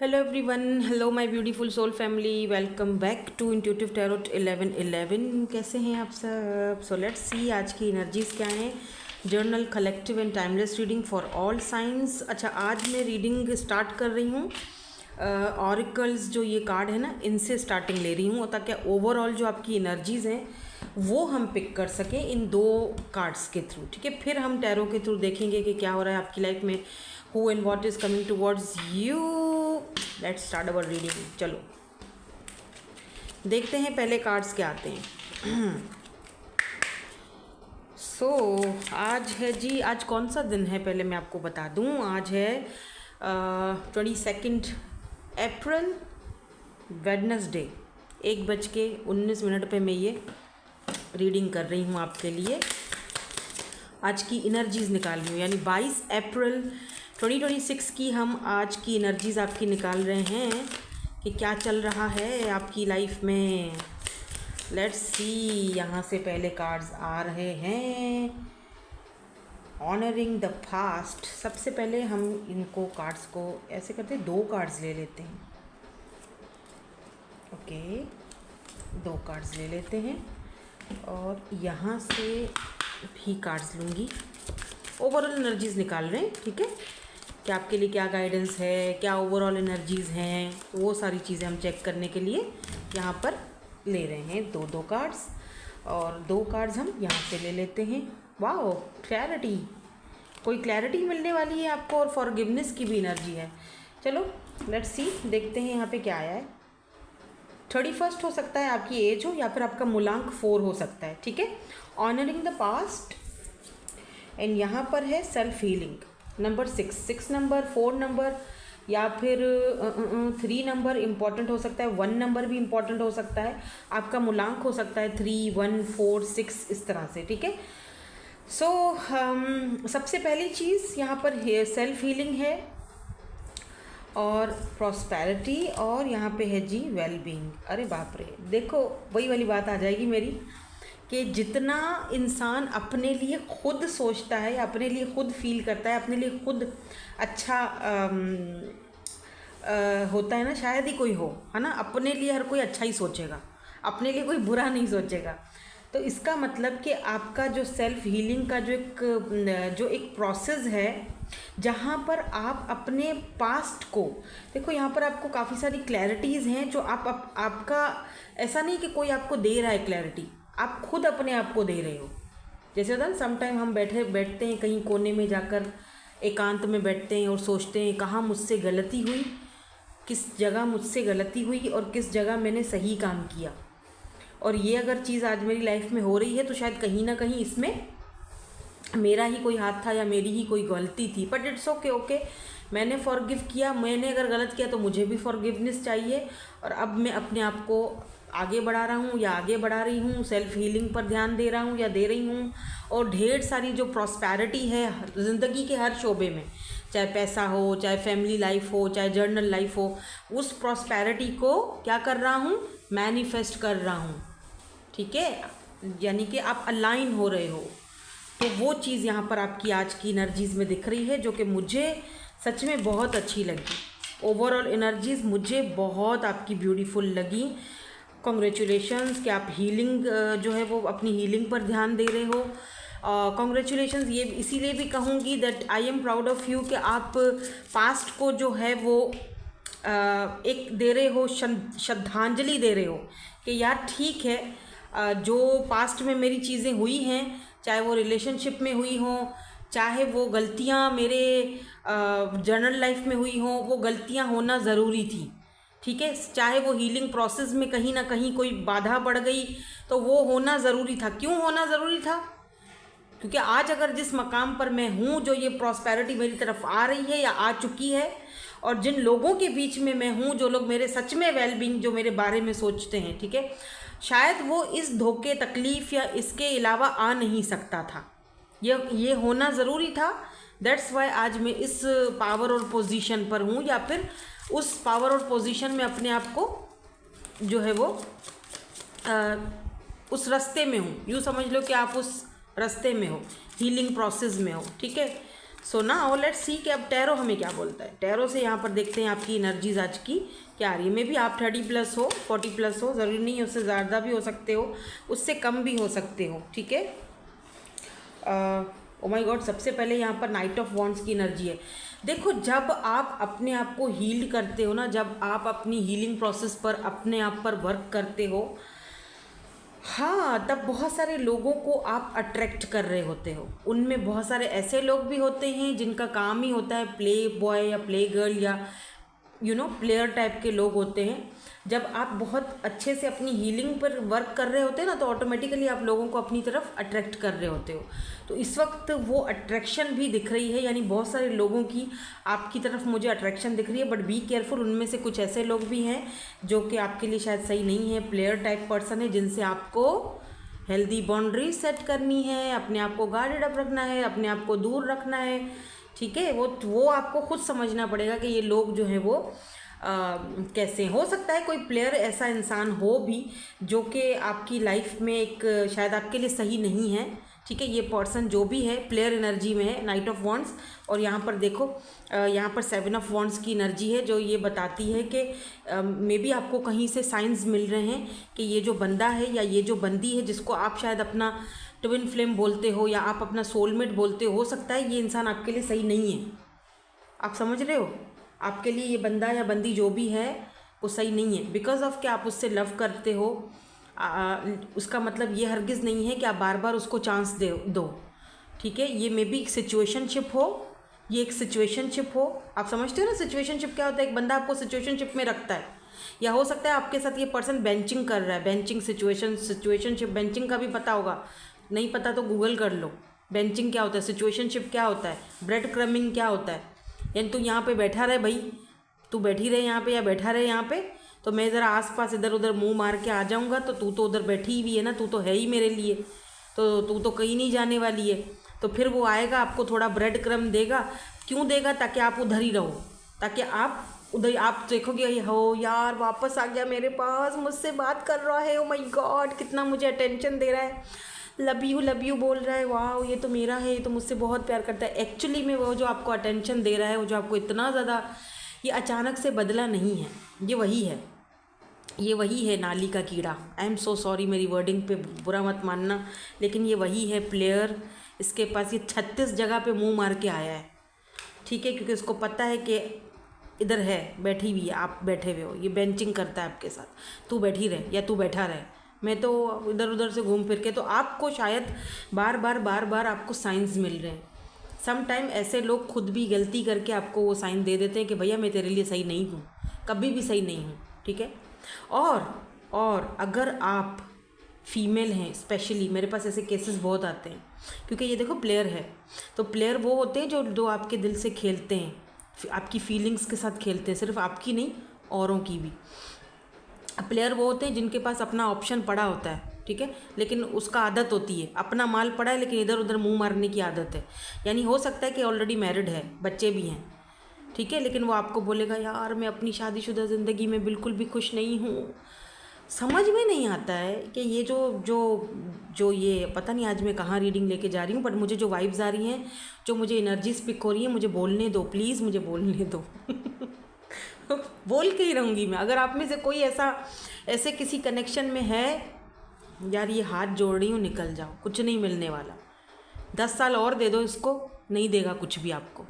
Hello everyone, hello my beautiful soul family, welcome back to Intuitive Tarot 1111। कैसे हैं आप सब? सो लेट्स सी आज की एनर्जीज क्या हैं। Journal collective and timeless reading for all science. अच्छा, आज मैं रीडिंग स्टार्ट कर रही हूँ ऑरिकल्स जो ये कार्ड है ना, इनसे स्टार्टिंग ले रही हूँ ताकि ओवरऑल जो आपकी एनर्जीज़ हैं वो हम पिक कर सकें इन दो कार्ड्स के थ्रू। ठीक है, फिर हम टैरो के थ्रू देखेंगे कि क्या हो रहा है आपकी लाइफ में, who and what is coming towards you. Let's start our reading. चलो देखते हैं पहले कार्ड्स क्या आते हैं। आज है जी, आज कौन सा दिन है पहले मैं आपको बता दूं। आज है 22 अप्रैल, वेडनेसडे। 1:19 पे मैं ये रीडिंग कर रही हूँ आपके लिए। आज की एनर्जीज़ निकाल रही हूँ, यानी 22 अप्रैल 2026 की हम आज की एनर्जीज़ आपकी निकाल रहे हैं कि क्या चल रहा है आपकी लाइफ में। लेट्स सी, यहाँ से पहले कार्ड्स आ रहे हैं ऑनरिंग द पास्ट। सबसे पहले हम इनको कार्ड्स को ऐसे करते हैं, 2 कार्ड्स ले लेते हैं। ओके, 2 कार्ड्स ले लेते हैं और यहाँ से भी कार्ड्स लूँगी। ओवरऑल एनर्जीज़ निकाल रहे हैं, ठीक है, कि आपके लिए क्या गाइडेंस है, क्या ओवरऑल एनर्जीज़ हैं, तो वो सारी चीज़ें हम चेक करने के लिए यहाँ पर ले रहे हैं 2 कार्ड्स। और 2 कार्ड्स हम यहाँ से ले लेते हैं। वाह, क्लैरिटी, कोई क्लैरिटी मिलने वाली है आपको और फॉरगिवनेस की भी एनर्जी है। चलो लेट्स सी, देखते हैं यहाँ पे क्या आया है। 31 हो सकता है आपकी एज हो, या फिर आपका मूलांक 4 हो सकता है। ठीक है, ऑनरिंग द पास्ट, एंड यहाँ पर है self healing. Number 6 number, 4 number, या फिर 3 नंबर इम्पॉर्टेंट हो सकता है, 1 नंबर भी इम्पॉर्टेंट हो सकता है। आपका मूलांक हो सकता है 3, 1, 4, 6 इस तरह से। ठीक है, सबसे पहली चीज़ यहाँ पर सेल्फ हीलिंग है और प्रॉस्पेरिटी, और यहाँ पे है जी वेल बीइंग। अरे बाप रे, देखो वही वाली बात आ जाएगी मेरी कि जितना इंसान अपने लिए खुद सोचता है, अपने लिए खुद फील करता है, अपने लिए खुद अच्छा होता है ना, शायद ही कोई हो, है ना। अपने लिए हर कोई अच्छा ही सोचेगा, अपने लिए कोई बुरा नहीं सोचेगा। तो इसका मतलब कि आपका जो सेल्फ हीलिंग का जो एक प्रोसेस है, जहाँ पर आप अपने पास्ट को देखो, यहाँ पर आपको काफ़ी सारी क्लैरिटीज़ हैं जो आपका ऐसा नहीं कि कोई आपको दे रहा है क्लैरिटी, आप खुद अपने आप को दे रहे हो। जैसे होता है ना, समटाइम हम बैठते हैं कहीं कोने में जाकर, एकांत में बैठते हैं और सोचते हैं कहाँ मुझसे गलती हुई, किस जगह मुझसे गलती हुई और किस जगह मैंने सही काम किया। और ये अगर चीज़ आज मेरी लाइफ में हो रही है तो शायद कहीं ना कहीं इसमें मेरा ही कोई हाथ था या मेरी ही कोई गलती थी। बट इट्स ओके, मैंने फॉरगिव किया। मैंने अगर गलत किया तो मुझे भी फॉरगिवनेस चाहिए, और अब मैं अपने आप को आगे बढ़ा रहा हूँ या आगे बढ़ा रही हूँ, सेल्फ हीलिंग पर ध्यान दे रहा हूँ या दे रही हूँ। और ढेर सारी जो प्रॉस्पेरिटी है ज़िंदगी के हर शोबे में, चाहे पैसा हो, चाहे फैमिली लाइफ हो, चाहे जर्नल लाइफ हो, उस प्रॉस्पेरिटी को क्या कर रहा हूँ, मैनिफेस्ट कर रहा हूँ। ठीक है, यानी कि आप अलाइन हो रहे हो। तो वो चीज़ यहाँ पर आपकी आज की एनर्जीज़ में दिख रही है, जो कि मुझे सच में बहुत अच्छी लगी। ओवरऑल एनर्जीज़ मुझे बहुत आपकी ब्यूटीफुल लगी। कॉन्ग्रेचुलेशंस कि आप हीलिंग जो है वो अपनी हीलिंग पर ध्यान दे रहे हो। कॉन्ग्रेचुलेशंस ये इसीलिए भी कहूँगी that I am proud of you कि आप पास्ट को जो है वो एक दे रहे हो, श्रद्धांजलि दे रहे हो कि यार ठीक है, जो पास्ट में मेरी चीज़ें हुई हैं, चाहे वो रिलेशनशिप में हुई हों, चाहे वो गलतियाँ मेरे जर्नल लाइफ में हुई हों, वो गलतियाँ होना ज़रूरी थी। ठीक है, चाहे वो हीलिंग प्रोसेस में कहीं ना कहीं कोई बाधा पड़ गई तो वो होना ज़रूरी था। क्यों होना ज़रूरी था? क्योंकि आज अगर जिस मकाम पर मैं हूँ, जो ये प्रॉस्पेरिटी मेरी तरफ आ रही है या आ चुकी है, और जिन लोगों के बीच में मैं हूँ, जो लोग मेरे सच में वेलबींग, जो मेरे बारे में सोचते हैं, ठीक है, शायद वो इस धोखे, तकलीफ़ या इसके अलावा आ नहीं सकता था। ये होना ज़रूरी था। दैट्स वाई आज मैं इस पावर और पोजीशन पर हूँ, या फिर उस पावर और पोजीशन में अपने आप को जो है वो उस रास्ते में हूँ। यूँ समझ लो कि आप उस रास्ते में हो, हीलिंग प्रोसेस में हो। ठीक है, सो नाउ लेट्स सी कि अब टैरो हमें क्या बोलता है। टैरो से यहाँ पर देखते हैं आपकी एनर्जीज आज की क्या आ रही है। मे बी आप 30+ हो, 40+ हो, ज़रूरी नहीं है, उससे ज़्यादा भी हो सकते हो, उससे कम भी हो सकते हो, ठीक है। ओ माय गॉड, सबसे पहले यहाँ पर नाइट ऑफ वॉन्ड्स की एनर्जी है। देखो, जब आप अपने आप को हील करते हो ना, जब आप अपनी हीलिंग प्रोसेस पर अपने आप पर वर्क करते हो, हाँ, तब बहुत सारे लोगों को आप अट्रैक्ट कर रहे होते हो। उनमें बहुत सारे ऐसे लोग भी होते हैं जिनका काम ही होता है प्ले बॉय या प्ले गर्ल या प्लेयर टाइप के लोग होते हैं। जब आप बहुत अच्छे से अपनी हीलिंग पर वर्क कर रहे होते हैं ना, तो ऑटोमेटिकली आप लोगों को अपनी तरफ अट्रैक्ट कर रहे होते हो। तो इस वक्त वो अट्रैक्शन भी दिख रही है, यानी बहुत सारे लोगों की आपकी तरफ मुझे अट्रैक्शन दिख रही है। बट बी केयरफुल, उनमें से कुछ ऐसे लोग भी हैं जो कि आपके लिए शायद सही नहीं है, प्लेयर टाइप पर्सन है, जिनसे आपको हेल्दी बाउंड्री सेट करनी है, अपने आप को गार्डेड अप रखना है, अपने आप को दूर रखना है, ठीक है। वो आपको खुद समझना पड़ेगा कि ये लोग जो हैं वो कैसे हो सकता है कोई प्लेयर ऐसा इंसान हो भी जो कि आपकी लाइफ में एक शायद आपके लिए सही नहीं है, ठीक है। ये पर्सन जो भी है प्लेयर एनर्जी में है, नाइट ऑफ वॉन्ड्स। और यहाँ पर देखो, यहाँ पर 7 ऑफ वॉन्ड्स की एनर्जी है, जो ये बताती है कि मे बी आपको कहीं से साइंस मिल रहे हैं कि ये जो बंदा है या ये जो बंदी है, जिसको आप शायद अपना ट्विन फ्लेम बोलते हो या आप अपना सोलमेट बोलते हो सकता है ये इंसान आपके लिए सही नहीं है। आप समझ रहे हो, आपके लिए ये बंदा या बंदी जो भी है वो सही नहीं है, बिकॉज ऑफ कि आप उससे लव करते हो। उसका मतलब ये हरगिज़ नहीं है कि आप बार बार उसको चांस दो, ठीक है। ये मे बी एक सिचुएशनशिप हो, ये एक सिचुएशनशिप हो। आप समझते हो ना सिचुएशनशिप क्या होता है? एक बंदा आपको सिचुएशनशिप में रखता है, या हो सकता है आपके साथ ये पर्सन बेंचिंग कर रहा है। बेंचिंग सिचुएशनशिप, बेंचिंग का भी पता होगा, नहीं पता तो गूगल कर लो। बेंचिंग क्या होता है, सिचुएशनशिप क्या होता है, ब्रेड क्रमिंग क्या होता है। यानी तू यहाँ पे बैठा रहे भाई, तू बैठी रहे यहाँ पे या बैठा रहे यहाँ पे, तो मैं ज़रा आसपास इधर उधर मुंह मार के आ जाऊँगा, तो तू तो उधर बैठी हुई है ना, तू तो है ही मेरे लिए, तो तू तो कहीं नहीं जाने वाली है। तो फिर वो आएगा, आपको थोड़ा ब्रेड क्रम देगा। क्यों देगा? ताकि आप उधर ही रहो, ताकि आप उधर, आप देखोगे हो यार वापस आ गया मेरे पास, मुझसे बात कर रहा है, ओ माय गॉड कितना मुझे अटेंशन दे रहा है, लव यू बोल रहा है, वाह ये तो मेरा है, ये तो मुझसे बहुत प्यार करता है। एक्चुअली में वो जो आपको अटेंशन दे रहा है, वो जो आपको इतना ज़्यादा, ये अचानक से बदला नहीं है, ये वही है नाली का कीड़ा। आई एम सो सॉरी, मेरी वर्डिंग पे बुरा मत मानना, लेकिन ये वही है प्लेयर। इसके पास ये 36 जगह पे मुंह मार के आया है, ठीक है, क्योंकि उसको पता है कि इधर है, बैठी हुई है, आप बैठे हुए हो, ये बेंचिंग करता है आपके साथ, तू बैठी रहे या तू बैठा रहे, मैं तो इधर उधर से घूम फिर के। तो आपको शायद बार बार आपको साइंस मिल रहे हैं। सम टाइम ऐसे लोग खुद भी गलती करके आपको वो साइन दे देते हैं कि भैया मैं तेरे लिए सही नहीं हूँ, कभी भी सही नहीं हूँ, ठीक है। और अगर आप फीमेल हैं, स्पेशली मेरे पास ऐसे केसेस बहुत आते हैं, क्योंकि ये देखो प्लेयर है, तो प्लेयर वो होते हैं जो आपके दिल से खेलते हैं, आपकी फीलिंग्स के साथ खेलते हैं, सिर्फ आपकी नहीं औरों की भी। प्लेयर वो होते हैं जिनके पास अपना ऑप्शन पड़ा होता है, ठीक है, लेकिन उसका आदत होती है, अपना माल पड़ा है लेकिन इधर उधर मुंह मारने की आदत है। यानी हो सकता है कि ऑलरेडी मैरिड है, बच्चे भी हैं, ठीक है, लेकिन वो आपको बोलेगा यार मैं अपनी शादीशुदा ज़िंदगी में बिल्कुल भी खुश नहीं हूँ। समझ में नहीं आता है कि ये जो ये पता नहीं आज मैं कहाँ रीडिंग लेके जा रही हूँ, बट मुझे जो वाइब्स आ रही हैं, जो मुझे एनर्जी स्पिक हो रही है, मुझे बोलने दो प्लीज़, मुझे बोलने दो। बोल के ही रहूँगी मैं। अगर आप में से कोई ऐसे किसी कनेक्शन में है, यार ये हाथ जोड़ रही हूँ, निकल जाओ, कुछ नहीं मिलने वाला। 10 साल और दे दो इसको, नहीं देगा कुछ भी आपको,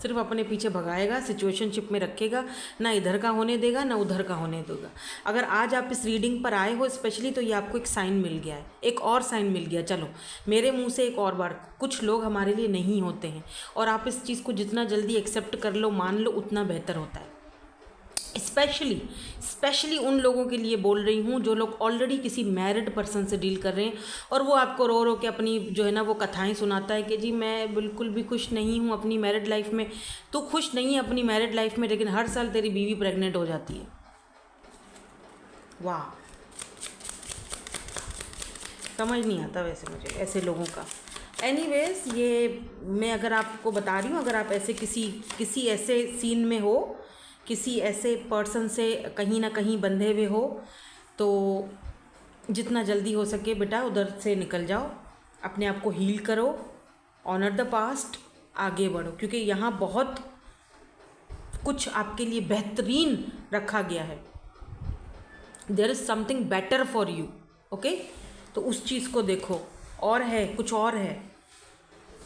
सिर्फ अपने पीछे भगाएगा, सिचुएशनशिप में रखेगा, ना इधर का होने देगा ना उधर का होने देगा। अगर आज आप इस रीडिंग पर आए हो स्पेशली, तो ये आपको एक साइन मिल गया है, एक और साइन मिल गया। चलो मेरे मुंह से एक और बार, कुछ लोग हमारे लिए नहीं होते हैं, और आप इस चीज़ को जितना जल्दी एक्सेप्ट कर लो, मान लो, उतना बेहतर होता है। स्पेशली उन लोगों के लिए बोल रही हूँ जो लोग ऑलरेडी किसी मैरिड पर्सन से डील कर रहे हैं, और वो आपको रो रो के अपनी जो है ना वो कथाएं सुनाता है कि जी मैं बिल्कुल भी खुश नहीं हूँ अपनी मैरिड लाइफ में। तो खुश नहीं है अपनी मैरिड लाइफ में, लेकिन हर साल तेरी बीवी प्रेग्नेंट हो जाती है। वाह, समझ नहीं आता वैसे मुझे ऐसे लोगों का। एनीवेज, ये मैं अगर आपको बता रही हूँ, अगर आप ऐसे किसी ऐसे सीन में हो, किसी ऐसे पर्सन से कहीं ना कहीं बंधे हुए हो, तो जितना जल्दी हो सके बेटा उधर से निकल जाओ, अपने आप को हील करो, ऑनर द पास्ट, आगे बढ़ो, क्योंकि यहाँ बहुत कुछ आपके लिए बेहतरीन रखा गया है। There is something better for you. Okay, तो उस चीज़ को देखो, और है, कुछ और है,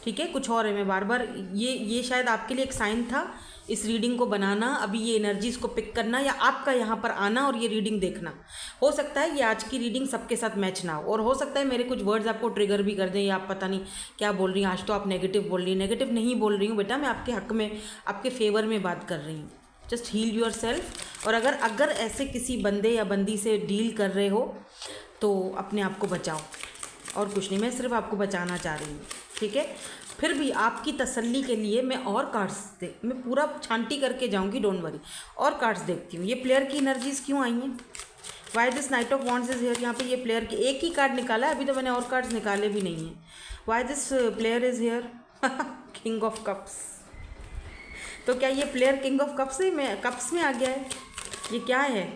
ठीक है, कुछ और है। मैं बार बार ये शायद आपके लिए एक साइन था इस रीडिंग को बनाना, अभी ये एनर्जीज को पिक करना या आपका यहाँ पर आना और ये रीडिंग देखना। हो सकता है ये आज की रीडिंग सबके साथ मैच ना हो, और हो सकता है मेरे कुछ वर्ड्स आपको ट्रिगर भी कर दें, या आप पता नहीं क्या बोल रही हैं, आज तो आप नेगेटिव बोल रही हैं। नेगेटिव नहीं बोल रही हूँ बेटा, मैं आपके हक में, आपके फेवर में बात कर रही हूँ। Just heal yourself. और अगर ऐसे किसी बंदे या बंदी से डील कर रहे हो तो अपने आप को बचाओ, और कुछ नहीं, मैं सिर्फ आपको बचाना चाह रही हूँ, ठीक है। फिर भी आपकी तसल्ली के लिए मैं और कार्ड्स मैं पूरा छांटी करके जाऊंगी, डोंट वरी, और कार्ड्स देखती हूँ। ये प्लेयर की एनर्जीज क्यों आई हैं? Y this knight of wands is here? यहाँ पे ये प्लेयर की एक ही कार्ड निकाला है, अभी तो मैंने और कार्ड्स निकाले भी नहीं हैं। Why this player is here? King of cups. तो क्या ये प्लेयर किंग ऑफ कप्स में आ गया है? ये क्या है?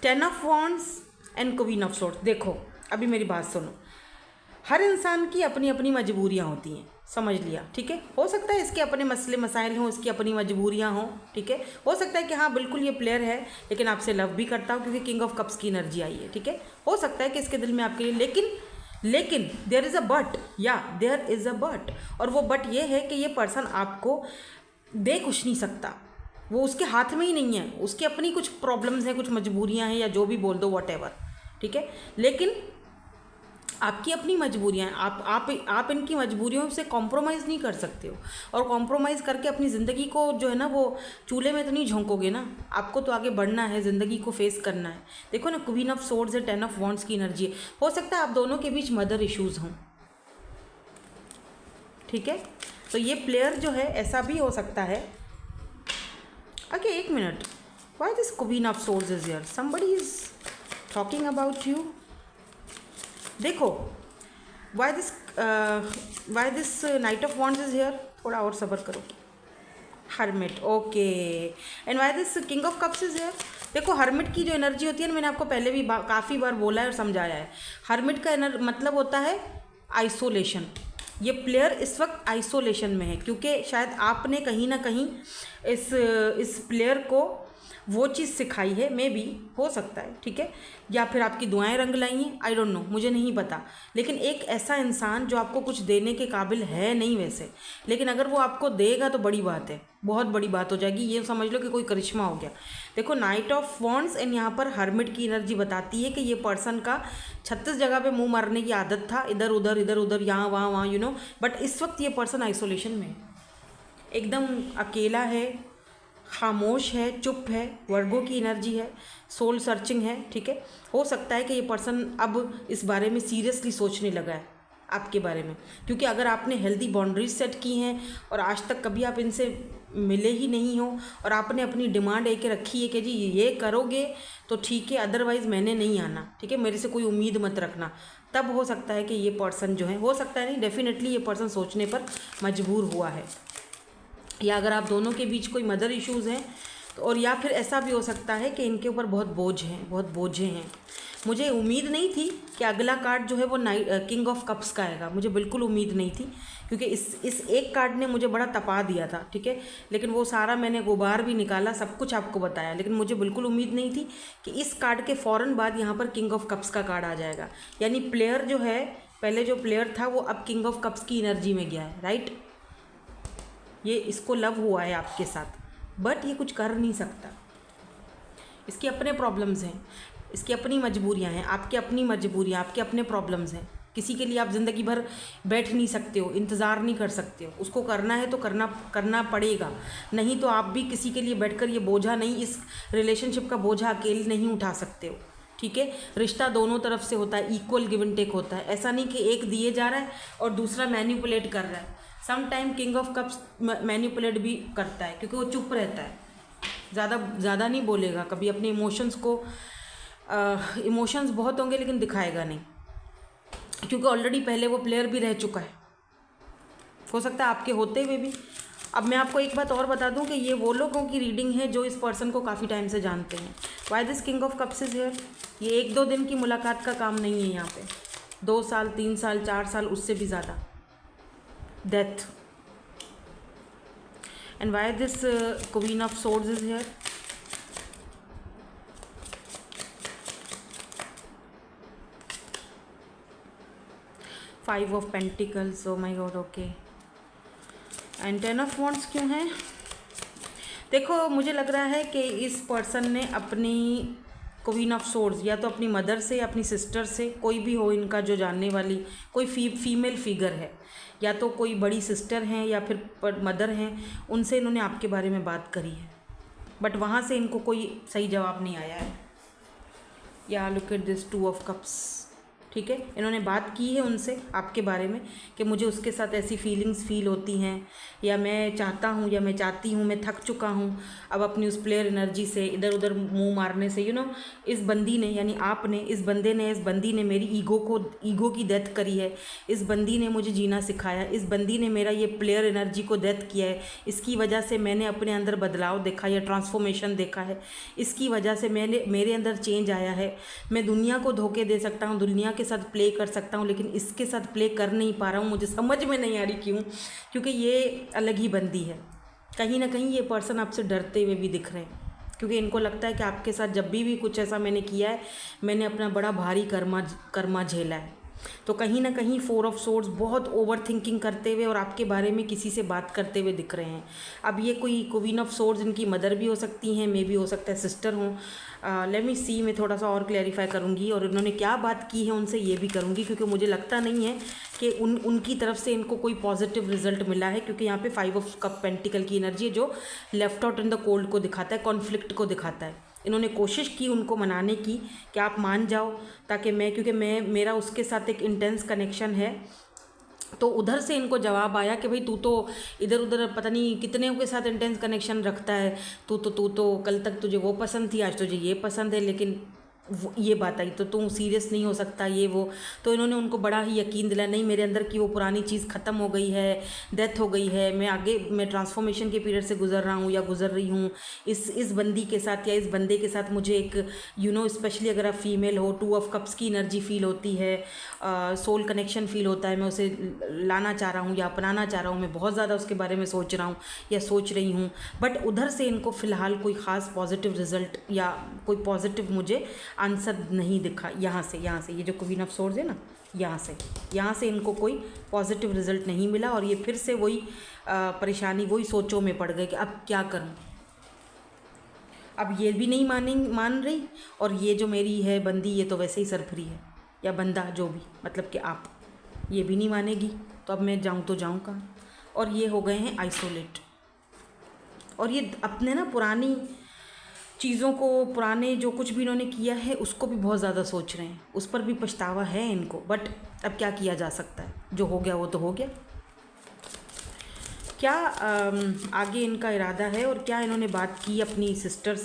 10 of wands and queen of swords. देखो अभी मेरी बात सुनो, हर इंसान की अपनी अपनी मजबूरियाँ होती हैं, समझ लिया, ठीक है। हो सकता है इसके अपने मसले मसाइल हों, इसकी अपनी मजबूरियाँ हों, ठीक है। हो सकता है कि हाँ बिल्कुल ये प्लेयर है लेकिन आपसे लव भी करता हो, क्योंकि किंग ऑफ कप्स की एनर्जी आई है, ठीक है। हो सकता है कि इसके दिल में आपके लिए, लेकिन देयर इज़ अ बट, या देयर इज़ अ बट, और वो बट ये है कि ये पर्सन आपको दे कुछ नहीं सकता, वो उसके हाथ में ही नहीं है, उसकी अपनी कुछ प्रॉब्लम्स हैं, कुछ मजबूरियाँ हैं, या जो भी बोल दो, वॉट एवर, ठीक है। लेकिन आपकी अपनी मजबूरियाँ हैं, आप इनकी मजबूरियों से कॉम्प्रोमाइज़ नहीं कर सकते हो, और कॉम्प्रोमाइज़ करके अपनी ज़िंदगी को जो है ना वो चूल्हे में तो नहीं झोंकोगे ना, आपको तो आगे बढ़ना है, ज़िंदगी को फेस करना है। देखो ना, क्वीन ऑफ सोर्ड्स है, 10 ऑफ वॉन्ड्स की एनर्जी है। हो सकता है आप दोनों के बीच मदर इश्यूज़ हों, ठीक है। तो ये प्लेयर जो है ऐसा भी हो सकता है। ओके, एक minute, why this queen of swords is here? Somebody is talking about you. देखो why this knight of wands is here? थोड़ा और सब्र करो। Hermit, okay, and why this king of cups is here? देखो hermit की जो energy होती है ना, मैंने आपको पहले भी काफ़ी बार बोला है और समझाया है, हर्मिट का मतलब होता है आइसोलेशन। ये प्लेयर इस वक्त आइसोलेशन में है, क्योंकि शायद आपने कहीं ना कहीं इस प्लेयर को वो चीज़ सिखाई है, मे बी, हो सकता है, ठीक है, या फिर आपकी दुआएं रंग लाई हैं, आई डोंट नो, मुझे नहीं पता। लेकिन एक ऐसा इंसान जो आपको कुछ देने के काबिल है नहीं वैसे, लेकिन अगर वो आपको देगा तो बड़ी बात है, बहुत बड़ी बात हो जाएगी, ये समझ लो कि कोई करिश्मा हो गया। देखो नाइट ऑफ वॉन्ड्स एंड यहाँ पर हर्मिट की एनर्जी बताती है कि ये पर्सन का 36 जगह पे मुंह मारने की आदत था, इधर उधर यहाँ वहाँ यू नो, बट इस वक्त ये पर्सन आइसोलेशन में एकदम अकेला है, खामोश है, चुप है, वर्गों की एनर्जी है, सोल सर्चिंग है, ठीक है। हो सकता है कि ये पर्सन अब इस बारे में सीरियसली सोचने लगा है आपके बारे में, क्योंकि अगर आपने हेल्दी बाउंड्रीज सेट की हैं और आज तक कभी आप इनसे मिले ही नहीं हो, और आपने अपनी डिमांड एक रखी है कि जी ये करोगे तो ठीक है, अदरवाइज़ मैंने नहीं आना, ठीक है, मेरे से कोई उम्मीद मत रखना, तब हो सकता है कि ये पर्सन जो है, हो सकता है नहीं, डेफिनेटली ये पर्सन सोचने पर मजबूर हुआ है। या अगर आप दोनों के बीच कोई मदर इश्यूज़ हैं तो, और या फिर ऐसा भी हो सकता है कि इनके ऊपर बहुत बोझे हैं। मुझे उम्मीद नहीं थी कि अगला कार्ड जो है वो किंग ऑफ कप्स का आएगा, मुझे बिल्कुल उम्मीद नहीं थी, क्योंकि इस एक कार्ड ने मुझे बड़ा तपा दिया था, ठीक है। लेकिन वो सारा मैंने गुबार भी निकाला, सब कुछ आपको बताया, लेकिन मुझे बिल्कुल उम्मीद नहीं थी कि इस कार्ड के फ़ौरन बाद यहाँ पर किंग ऑफ कप्स का कार्ड आ जाएगा। यानी प्लेयर जो है, पहले जो प्लेयर था वो अब किंग ऑफ कप्स की एनर्जी में गया है, राइट। ये इसको लव हुआ है आपके साथ, बट ये कुछ कर नहीं सकता, इसके अपने प्रॉब्लम्स हैं, इसकी अपनी मजबूरियां हैं, आपकी अपनी मजबूरियां, आपके अपने प्रॉब्लम्स हैं। किसी के लिए आप ज़िंदगी भर बैठ नहीं सकते हो, इंतज़ार नहीं कर सकते हो, उसको करना है तो करना पड़ेगा, नहीं तो आप भी किसी के लिए बैठकर ये बोझा नहीं, इस रिलेशनशिप का बोझा अकेले नहीं उठा सकते हो, ठीक है। रिश्ता दोनों तरफ से होता है, इक्वल गिव एंड टेक होता है, ऐसा नहीं कि एक दिए जा रहा है और दूसरा मैनिपुलेट कर रहा है। Some time king of cups manipulate भी करता है, क्योंकि वो चुप रहता है, ज़्यादा नहीं बोलेगा कभी, अपने इमोशंस को इमोशंस बहुत होंगे लेकिन दिखाएगा नहीं, क्योंकि ऑलरेडी पहले वो प्लेयर भी रह चुका है, हो सकता है आपके होते हुए भी। अब मैं आपको एक बात और बता दूं कि ये वो लोगों की रीडिंग है जो इस पर्सन को काफ़ी टाइम से जानते हैं। Y this king of cups is here? ये 1-2 दिन की मुलाकात का काम नहीं है, यहाँ पे 2 साल, 3 साल, 4 साल, उससे भी ज़्यादा। Death, and why this queen of swords is here? Five of pentacles, oh my God, okay. And ten of wands क्यों है? देखो मुझे लग रहा है कि इस पर्सन ने अपनी क्वीन ऑफ सोर्ड्स या तो अपनी मदर से या अपनी सिस्टर से, कोई भी हो इनका जो जानने वाली, कोई फीमेल फिगर है, या तो कोई बड़ी सिस्टर हैं या फिर मदर हैं, उनसे इन्होंने आपके बारे में बात करी है, बट वहाँ से इनको कोई सही जवाब नहीं आया है। या look at this two of cups, ठीक है, इन्होंने बात की है उनसे आपके बारे में कि मुझे उसके साथ ऐसी फीलिंग्स फील होती हैं, या मैं चाहता हूँ या मैं चाहती हूँ, मैं थक चुका हूँ अब अपनी उस प्लेयर एनर्जी से इधर उधर मुंह मारने से। इस बंदी ने, यानी आपने, इस बंदी ने मेरी ईगो की डेथ करी है। इस बंदी ने मुझे जीना सिखाया, इस बंदी ने मेरा ये प्लेयर एनर्जी को डेथ किया है। इसकी वजह से मैंने अपने अंदर बदलाव देखा या ट्रांसफॉर्मेशन देखा है। इसकी वजह से मेरे अंदर चेंज आया है। मैं दुनिया को धोखे दे सकता हूँ, दुनिया के साथ प्ले कर सकता हूँ, लेकिन इसके साथ प्ले कर नहीं पा रहा हूँ। मुझे समझ में नहीं आ रही क्यों, क्योंकि ये अलग ही बंदी है। कहीं ना कहीं ये पर्सन आपसे डरते हुए भी दिख रहे हैं, क्योंकि इनको लगता है कि आपके साथ जब भी कुछ ऐसा मैंने किया है, मैंने अपना बड़ा भारी कर्मा झेला है। तो कहीं ना कहीं फोर ऑफ सोर्ड्स बहुत ओवर थिंकिंग करते हुए और आपके बारे में किसी से बात करते हुए दिख रहे हैं। अब ये कोई क्वीन ऑफ सोर्ड्स इनकी मदर भी हो सकती हैं, मे भी हो सकता है सिस्टर हों। लेट मी सी, मैं थोड़ा सा और क्लैरिफाई करूँगी और इन्होंने क्या बात की है उनसे ये भी करूँगी, क्योंकि मुझे लगता नहीं है कि उनकी तरफ से इनको कोई पॉजिटिव रिजल्ट मिला है, क्योंकि यहाँ पे फाइव ऑफ कप पेंटिकल की एनर्जी है जो left out in the cold को दिखाता है, कॉन्फ्लिक्ट को दिखाता है। इन्होंने कोशिश की उनको मनाने की कि आप मान जाओ, ताकि क्योंकि मेरा उसके साथ एक इंटेंस कनेक्शन है। तो उधर से इनको जवाब आया कि भाई तू तो इधर उधर पता नहीं कितने के साथ इंटेंस कनेक्शन रखता है, तू तो कल तक तुझे वो पसंद थी, आज तुझे ये पसंद है, लेकिन ये बात आई तो तू सीरियस नहीं हो सकता, ये वो। तो इन्होंने उनको बड़ा ही यकीन दिलाया, नहीं मेरे अंदर की वो पुरानी चीज़ ख़त्म हो गई है, डेथ हो गई है, मैं ट्रांसफॉर्मेशन के पीरियड से गुजर रहा हूँ या गुजर रही हूँ इस बंदी के साथ या इस बंदे के साथ। मुझे एक स्पेशली अगर आप फीमेल हो, टू ऑफ कप्स की एनर्जी फील होती है, सोल कनेक्शन फील होता है, मैं उसे लाना चाह रहा हूँ या अपनाना चाह रहा हूँ, मैं बहुत ज़्यादा उसके बारे में सोच रहा हूँ या सोच रही हूँ। बट उधर से इनको फ़िलहाल कोई ख़ास पॉजिटिव रिजल्ट या कोई पॉजिटिव मुझे आंसर नहीं दिखा। यहाँ से ये जो क्वीन ऑफ सोर्ड्स है ना, यहाँ से इनको कोई पॉजिटिव रिजल्ट नहीं मिला, और ये फिर से वही परेशानी, वही सोचों में पड़ गए कि अब क्या करूँ। अब ये भी नहीं मान रही, और ये जो मेरी है बंदी, ये तो वैसे ही सरफरी है, या बंदा जो भी, मतलब कि आप, ये भी नहीं मानेगी, तो अब मैं जाऊँ तो जाऊँ कहाँ। और ये हो गए हैं आइसोलेट, और ये अपने ना पुरानी चीज़ों को, पुराने जो कुछ भी इन्होंने किया है उसको भी बहुत ज़्यादा सोच रहे हैं, उस पर भी पछतावा है इनको। बट अब क्या किया जा सकता है, जो हो गया वो तो हो गया। क्या आगे इनका इरादा है, और क्या इन्होंने बात की अपनी सिस्टर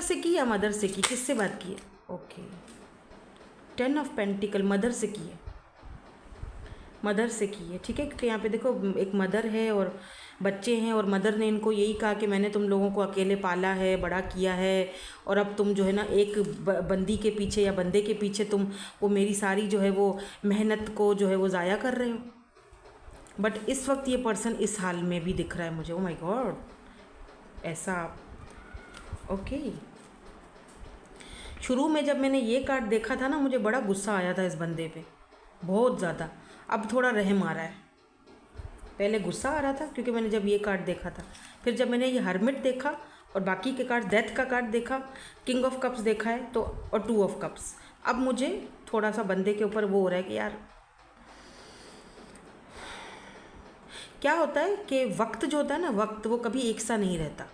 से की या मदर से की, किससे बात की है? ओके, 10 ऑफ पेंटिकल, मदर से की है, ठीक है। क्योंकि यहाँ पे देखो एक मदर है और बच्चे हैं, और मदर ने इनको यही कहा कि मैंने तुम लोगों को अकेले पाला है, बड़ा किया है, और अब तुम जो है ना एक बंदी के पीछे या बंदे के पीछे तुम वो मेरी सारी जो है वो मेहनत को जो है वो ज़ाया कर रहे हो। बट इस वक्त ये पर्सन इस हाल में भी दिख रहा है मुझे। ओ माय गॉड, ऐसा ओके। शुरू में जब मैंने ये कार्ड देखा था ना, मुझे बड़ा गुस्सा आया था इस बंदे पे, बहुत ज़्यादा। अब थोड़ा रहम आ रहा है, पहले गुस्सा आ रहा था क्योंकि मैंने जब ये कार्ड देखा था, फिर जब मैंने ये हर्मिट देखा और बाकी के कार्ड, डेथ का कार्ड देखा, किंग ऑफ कप्स देखा है तो, और टू ऑफ कप्स, अब मुझे थोड़ा सा बंदे के ऊपर वो हो रहा है कि यार क्या होता है कि वक्त जो होता है ना, वक्त वो कभी एक सा नहीं रहता।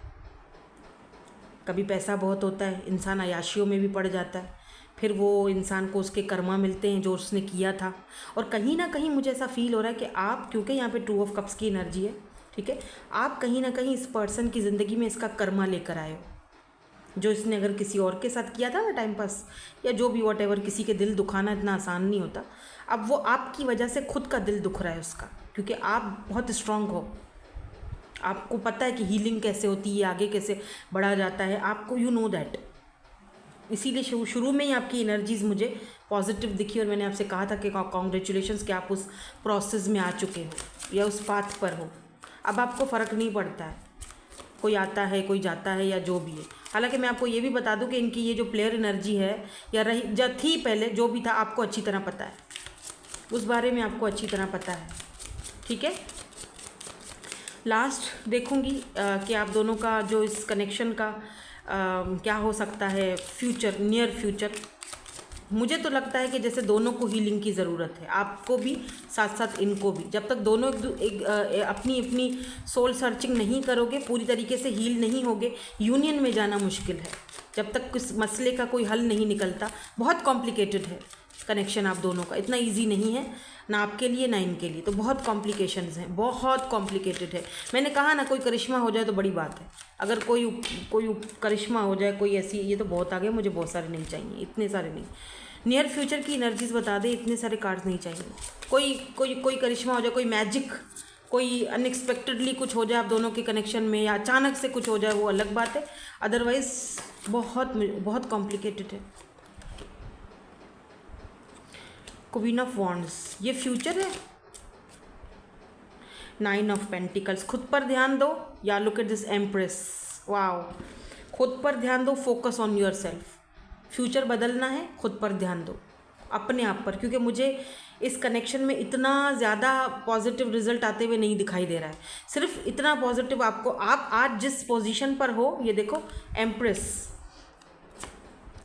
कभी पैसा बहुत होता है, इंसान अयाशियों में भी पड़ जाता है, फिर वो इंसान को उसके कर्मा मिलते हैं जो उसने किया था। और कहीं ना कहीं मुझे ऐसा फील हो रहा है कि आप, क्योंकि यहाँ पे टू ऑफ कप्स की एनर्जी है, ठीक है, आप कहीं ना कहीं इस पर्सन की ज़िंदगी में इसका कर्मा लेकर आए हो। जो इसने अगर किसी और के साथ किया था ना टाइम पास, या जो भी वॉट एवर, किसी के दिल दुखाना इतना आसान नहीं होता। अब वो आपकी वजह से खुद का दिल दुख रहा है उसका, क्योंकि आप बहुत स्ट्रांग हो, आपको पता है कि हीलिंग कैसे होती है, आगे कैसे बढ़ा जाता है, आपको यू नो दैट। इसीलिए शुरू में ही आपकी एनर्जीज़ मुझे पॉजिटिव दिखी, और मैंने आपसे कहा था कि कॉन्ग्रेचुलेशंस कि आप उस प्रोसेस में आ चुके हो या उस पाथ पर हो। अब आपको फ़र्क नहीं पड़ता है, कोई आता है कोई जाता है या जो भी है। हालांकि मैं आपको ये भी बता दूं कि इनकी ये जो प्लेयर एनर्जी है या रही जब थी पहले, जो भी था आपको अच्छी तरह पता है, उस बारे में आपको अच्छी तरह पता है, ठीक है। लास्ट देखूंगी कि आप दोनों का जो इस कनेक्शन का क्या हो सकता है फ्यूचर, नियर फ्यूचर। मुझे तो लगता है कि जैसे दोनों को हीलिंग की ज़रूरत है, आपको भी साथ साथ इनको भी। जब तक दोनों अपनी अपनी सोल सर्चिंग नहीं करोगे, पूरी तरीके से हील नहीं होगे, यूनियन में जाना मुश्किल है। जब तक किस मसले का कोई हल नहीं निकलता, बहुत कॉम्प्लिकेटेड है कनेक्शन आप दोनों का, इतना इजी नहीं है ना आपके लिए ना इनके लिए, तो बहुत कॉम्प्लिकेशंस हैं, बहुत कॉम्प्लिकेटेड है। मैंने कहा ना, कोई करिश्मा हो जाए तो बड़ी बात है। अगर कोई करिश्मा हो जाए, कोई ऐसी, ये तो बहुत आ गए, मुझे बहुत सारे नहीं चाहिए, इतने सारे नहीं। नियर फ्यूचर की एनर्जीज बता दे, इतने सारे कार्ड्स नहीं चाहिए। कोई करिश्मा हो जाए, कोई मैजिक, कोई अनएक्सपेक्टेडली कुछ हो जाए आप दोनों के कनेक्शन में, या अचानक से कुछ हो जाए, वो अलग बात है। अदरवाइज बहुत बहुत कॉम्प्लिकेटेड है। क्वीन ऑफ वॉन्ड्स, ये फ्यूचर है। 9 ऑफ पेंटिकल्स, खुद पर ध्यान दो, या look at this empress, wow, खुद पर ध्यान दो, focus on your self. Future बदलना है, खुद पर ध्यान दो, अपने आप पर, क्योंकि मुझे इस कनेक्शन में इतना ज़्यादा पॉजिटिव रिजल्ट आते हुए नहीं दिखाई दे रहा है। सिर्फ इतना पॉजिटिव आपको, आप आज जिस पोजीशन पर हो, ये देखो एम्प्रेस,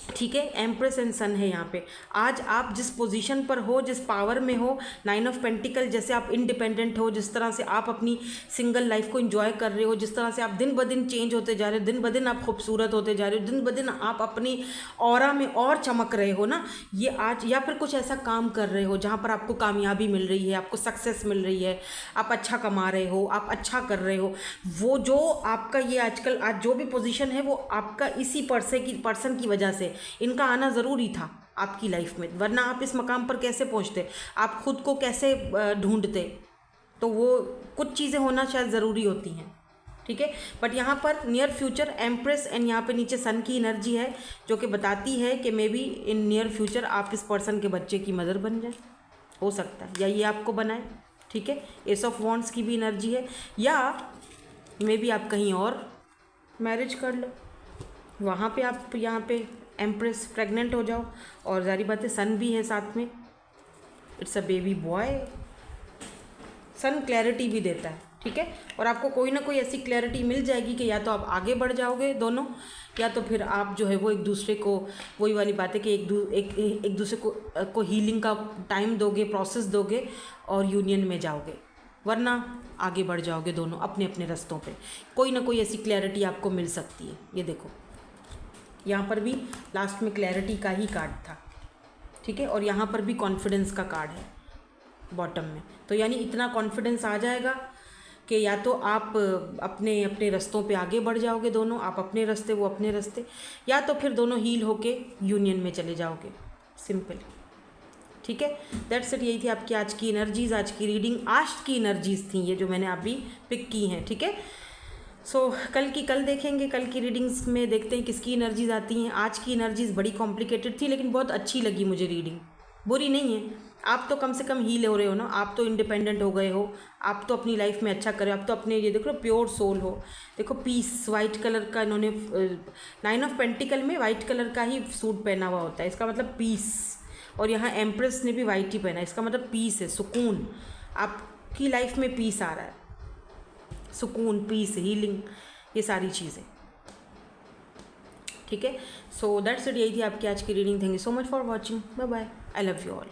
ठीक है, एम्प्रेस एंड सन है यहाँ पे। आज आप जिस पोजीशन पर हो, जिस पावर में हो, 9 ऑफ पेंटिकल, जैसे आप इंडिपेंडेंट हो, जिस तरह से आप अपनी सिंगल लाइफ को एंजॉय कर रहे हो, जिस तरह से आप दिन ब दिन चेंज होते जा रहे हो, दिन ब दिन आप खूबसूरत होते जा रहे हो, दिन ब दिन आप अपनी ऑरा में और चमक रहे हो ना, ये आज, या फिर कुछ ऐसा काम कर रहे हो जहाँ पर आपको कामयाबी मिल रही है, आपको सक्सेस मिल रही है, आप अच्छा कमा रहे हो, आप अच्छा कर रहे हो, वो जो आपका ये आजकल आज जो भी पोजीशन है, वो आपका इसी पर्सन की वजह से, इनका आना ज़रूरी था आपकी लाइफ में, वरना आप इस मकाम पर कैसे पहुंचते, आप खुद को कैसे ढूंढते। तो वो कुछ चीज़ें होना शायद ज़रूरी होती हैं, ठीक है। बट यहाँ पर नियर फ्यूचर एम्प्रेस एंड यहाँ पे नीचे सन की एनर्जी है, जो कि बताती है कि may be in near future आप इस पर्सन के बच्चे की मदर बन जाए, हो सकता है, या ये आपको बनाए, ठीक है। एस ऑफ वॉन्ड्स की भी एनर्जी है, या मे बी आप कहीं और मैरिज कर लो, वहाँ पे आप यहाँ पे एम्प्रेस प्रेग्नेंट हो जाओ, और जारी बात है सन भी है साथ में, it's a baby boy. Sun clarity भी देता है, ठीक है, और आपको कोई ना कोई ऐसी क्लैरिटी मिल जाएगी कि या तो आप आगे बढ़ जाओगे दोनों, या तो फिर आप जो है वो एक दूसरे को, वही वाली बात है कि एक दूसरे को हीलिंग का टाइम दोगे, प्रोसेस दोगे, और यूनियन में जाओगे, वरना आगे बढ़ जाओगे दोनों अपने अपने रास्तों पे। कोई ना कोई ऐसी क्लैरिटी आपको मिल सकती है। ये देखो यहाँ पर भी लास्ट में क्लैरिटी का ही कार्ड था, ठीक है, और यहाँ पर भी कॉन्फिडेंस का कार्ड है बॉटम में। तो यानी इतना कॉन्फिडेंस आ जाएगा कि या तो आप अपने अपने रास्तों पे आगे बढ़ जाओगे दोनों, आप अपने रास्ते वो अपने रास्ते, या तो फिर दोनों हील होके यूनियन में चले जाओगे, सिंपल, ठीक है। दैट्स इट, यही थी आपकी आज की एनर्जीज़, आज की रीडिंग, आज की एनर्जीज़ थी ये जो मैंने अभी पिक की हैं, ठीक है। कल देखेंगे, कल की रीडिंग्स में देखते हैं किसकी एनर्जीज आती हैं। आज की एनर्जीज बड़ी कॉम्प्लिकेटेड थी, लेकिन बहुत अच्छी लगी मुझे रीडिंग, बुरी नहीं है। आप तो कम से कम हील हो रहे हो ना, आप तो इंडिपेंडेंट हो गए हो, आप तो अपनी लाइफ में अच्छा कर रहे हो, आप तो अपने, ये देखो प्योर सोल हो। देखो पीस, वाइट कलर का इन्होंने 9 ऑफ पेंटिकल में वाइट कलर का ही सूट पहना हुआ होता है, इसका मतलब पीस, और यहाँ एम्प्रेस ने भी वाइट ही पहना है, इसका मतलब पीस है, सुकून, आपकी लाइफ में पीस आ रहा है, सुकून, पीस, हीलिंग, ये सारी चीज़ें, ठीक है। सो दैट्स इट, यही थी आपकी आज की reading. Thank you so much for watching, bye bye, I love you all.